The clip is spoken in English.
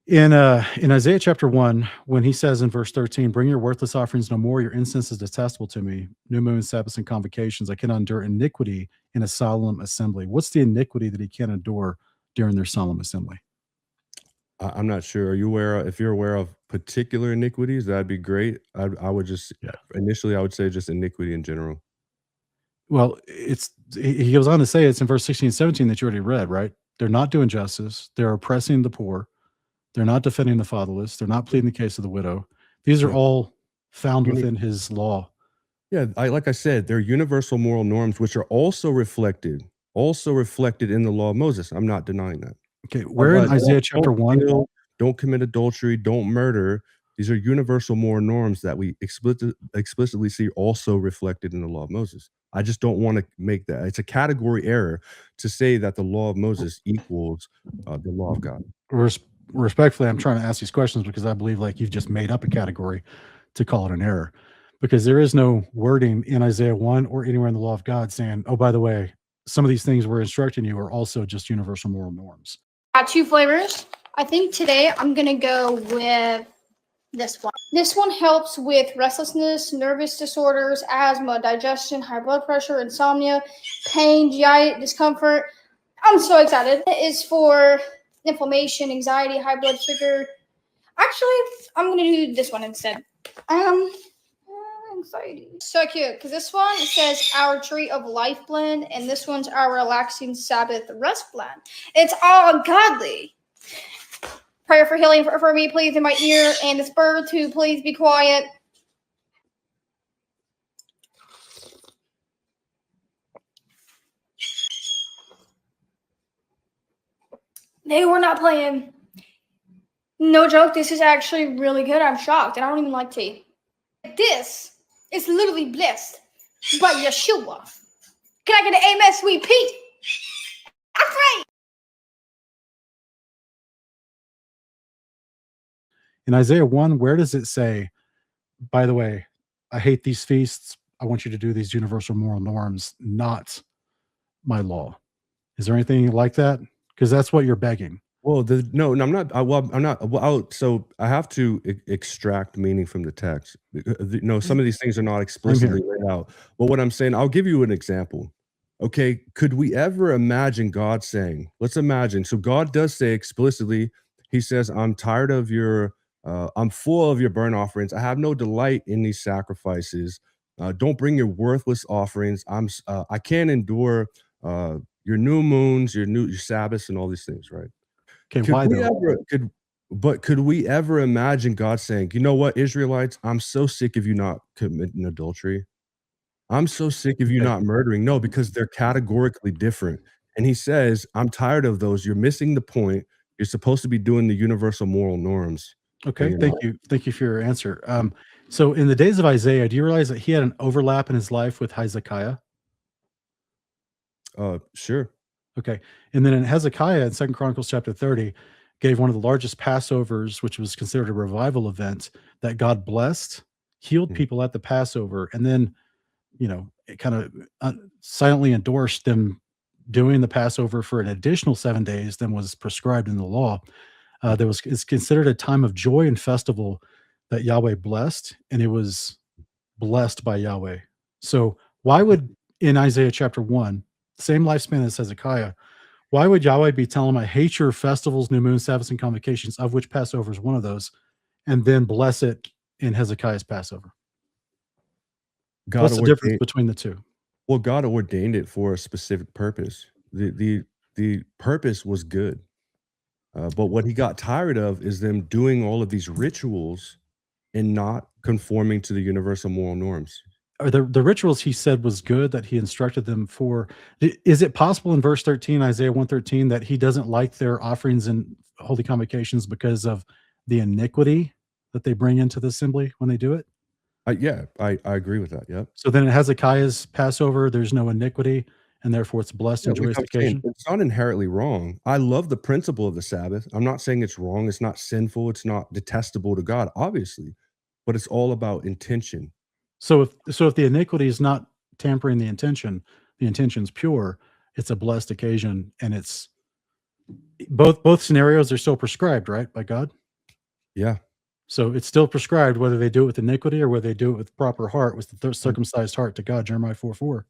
In Isaiah chapter 1, when he says in verse 13, "Bring your worthless offerings no more, your incense is detestable to me. New moons, Sabbaths, and convocations. I cannot endure iniquity in a solemn assembly." What's the iniquity that he can't endure during their solemn assembly? I'm not sure. Are you aware if you're aware of particular iniquities, that'd be great. I would just Yeah. initially, I would say just iniquity in general. Well, he goes on to say it's in verse 16 and 17 that you already read, right? They're not doing justice. They're oppressing the poor. They're not defending the fatherless. They're not pleading the case of the widow. These are Yeah. all found Uni within his law. Yeah, like I said, they're universal moral norms, which are also reflected in the law of Moses. I'm not denying that. Okay, where in Isaiah chapter Don't 1? steal, don't commit adultery, don't murder. These are universal moral norms that we explicitly see also reflected in the law of Moses. I just don't wanna make that it's a category error to say that the law of Moses equals, the law of God. Res Respectfully, I'm trying to ask these questions because I believe, like, you've just made up a category to call it an error, because there is no wording in Isaiah 1 or anywhere in the law of God saying, "Oh, by the way, some of these things we're instructing you are also just universal moral norms." Got two flavors. I think today I'm gonna go with this one. This one helps with restlessness, nervous disorders, asthma, digestion, high blood pressure, insomnia, pain, GI discomfort. I'm so excited. It is for inflammation, anxiety, high blood sugar. Actually, I'm gonna do this one instead. Anxiety. So cute, because this one says our tree of life blend, and this one's our relaxing Sabbath rest blend. It's all godly. Prayer for healing for me, please, in my ear, and this bird to please be quiet. They were not playing. No joke, this is actually really good. I'm shocked, and I don't even like tea. This is literally blessed by Yeshua. Can I get an amen, sweet Pete? I pray. In Isaiah 1, where does it say, "By the way, I hate these feasts. I want you to do these universal moral norms, not my law"? Is there anything like that? Because that's what you're begging. Well, no, I'm not. I'm not. Well, so I have to extract meaning from the text. No, some of these things are not I'm here. explicitly laid out. But what I'm saying, I'll give you an example. Okay, could we ever imagine God saying, let's imagine, so God does say explicitly, he says, I'm tired of your, I'm full of your burnt offerings. I have no delight in these sacrifices. Don't bring your worthless offerings. I can't endure your new moons, your Sabbaths, and all these things, right? Okay, Could why we though? ever could we ever imagine God saying, "You know what, Israelites? I'm so sick of you not committing adultery. I'm so sick of you Okay, not murdering." No, because they're categorically different. And he says, "I'm tired of those. You're missing the point. You're supposed to be doing the universal moral norms, and okay, you're thank not." you. Thank you for your answer. So in the days of Isaiah, do you realize that he had an overlap in his life with Hezekiah? Sure. Okay. And then in Hezekiah in Second Chronicles chapter 30 gave one of the largest Passovers, which was considered a revival event that God blessed, healed Mhm. people at the Passover, and then, it kind of silently endorsed them doing the Passover for an additional 7 days than was prescribed in the law. There was It's considered a time of joy and festival that Yahweh blessed, and it was blessed by Yahweh. So why would in Isaiah chapter 1, same lifespan as Hezekiah, why would Yahweh be telling him, "I hate your festivals, new moon, Sabbaths, and convocations," of which Passover is one of those, and then bless it in Hezekiah's Passover? God What's the difference ordained between the 2? well, God ordained it for a specific purpose. The purpose was good. But what he got tired of is them doing all of these rituals and not conforming to the universal moral norms. Are the rituals he said was good that he instructed them for, is it possible in verse 13, Isaiah 113, that he doesn't like their offerings and holy convocations because of the iniquity that they bring into the assembly when they do it? Yeah, I agree with that. Yep. So then in Hezekiah's Passover, there's no iniquity, and therefore it's blessed Yeah, and like joyous I'm saying, occasion? it's not inherently wrong. I love the principle of the Sabbath. I'm not saying it's wrong. It's not sinful. It's not detestable to God, obviously, but it's all about intention. So if the iniquity is not tampering the intention's pure, it's a blessed occasion, and it's both scenarios are still prescribed, right, by God? Yeah. So it's still prescribed whether they do it with iniquity or whether they do it with proper heart, with the circumcised heart to God, Jeremiah 4:4.